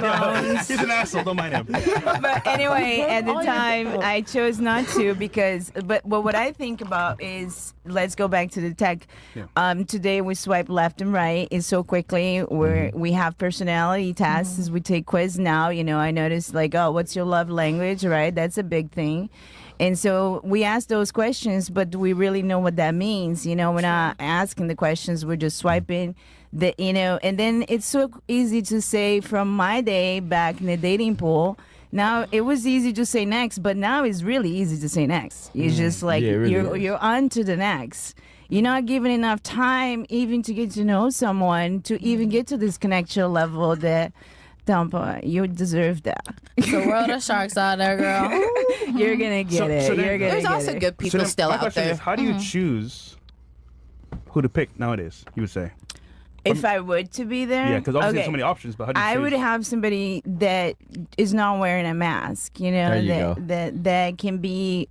phones. He's an asshole. Don't mind him. But anyway, at the time, I chose not to but what I think about is, let's go back to the tech. Yeah. Today we swipe left and right is so quickly. We have personality tests. We take quiz now. I noticed what's your love language, right? That's a big thing. And so we ask those questions, but do we really know what that means? We're not asking the questions. We're just swiping and then it's so easy to say from my day back in the dating pool. Now it was easy to say next, but now it's really easy to say next. It's just you're on to the next. You're not given enough time even to get to know someone, to even get to this connection level that Dumpa, you deserve that. It's a world of sharks out there, girl. You're gonna get it. There's also good people still out there. How do you choose who to pick nowadays? You would say. If I would to be there, yeah, because obviously there's so many options. But how do you choose? I would have somebody that is not wearing a mask. That can be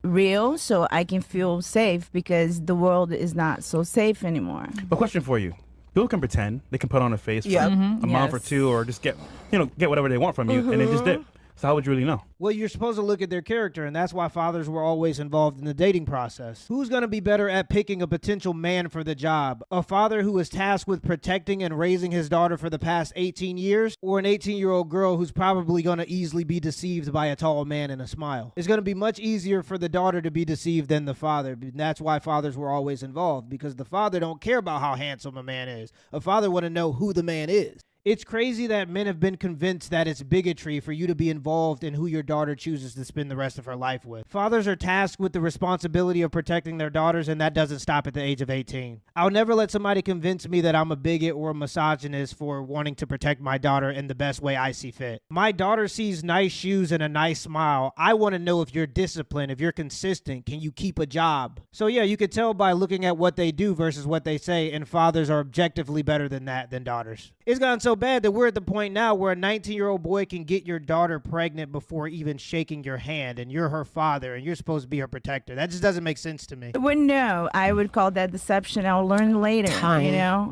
real, so I can feel safe, because the world is not so safe anymore. But question for you. People can pretend. They can put on a face for a month or two, or just get whatever they want from you, and then just dip. So how would you really know? Well, you're supposed to look at their character, and that's why fathers were always involved in the dating process. Who's going to be better at picking a potential man for the job? A father who is tasked with protecting and raising his daughter for the past 18 years, or an 18-year-old girl who's probably going to easily be deceived by a tall man and a smile? It's going to be much easier for the daughter to be deceived than the father. And that's why fathers were always involved, because the father don't care about how handsome a man is. A father want to know who the man is. It's crazy that men have been convinced that it's bigotry for you to be involved in who your daughter chooses to spend the rest of her life with. Fathers are tasked with the responsibility of protecting their daughters, and that doesn't stop at the age of 18. I'll never let somebody convince me that I'm a bigot or a misogynist for wanting to protect my daughter in the best way I see fit. My daughter sees nice shoes and a nice smile. I want to know if you're disciplined, if you're consistent, can you keep a job? So yeah, you could tell by looking at what they do versus what they say, and fathers are objectively better than that than daughters. It's gotten so bad that we're at the point now where a 19-year-old boy can get your daughter pregnant before even shaking your hand, and you're her father, and you're supposed to be her protector. That just doesn't make sense to me. Well, no, I would call that deception. I'll learn later.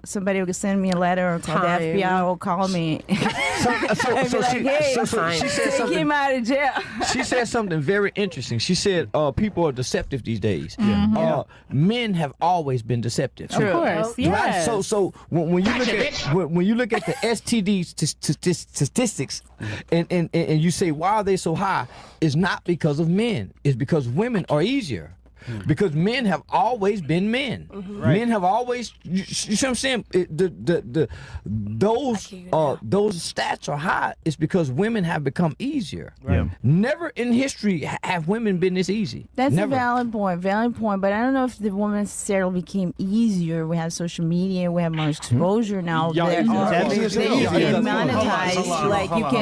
Somebody will send me a letter, or call the FBI, or call me. She said take him out of jail. She said something very interesting. She said people are deceptive these days. Men have always been deceptive. Of course, yes. Right? So when you look at the STD statistics, and you say, why are they so high? It's not because of men. It's because women are easier. Because men have always been men. Right. Men have always, you see what I'm saying? Those stats are high. It's because women have become easier. Right. Never in history have women been this easy. That's Never. a valid point, but I don't know if the woman necessarily became easier. We have social media, we have more exposure now. Yeah, You can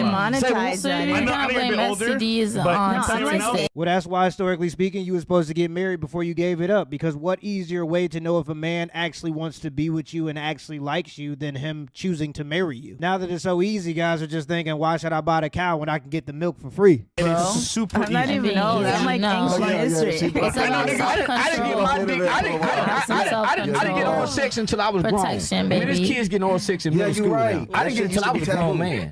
monetize So that. you're not blaming STDs on something. Well, that's why, historically speaking, you were supposed to get married before you gave it up, because what easier way to know if a man actually wants to be with you and actually likes you than him choosing to marry you? Now that it's so easy, guys are just thinking, why should I buy the cow when I can get the milk for free? And it's super I'm easy. not even old. I'm like ancient history. It's about self-control. I didn't get oral sex until I was grown. Protection, I mean, this baby. kid's getting oral sex in middle school now. I didn't get it until I was a grown man.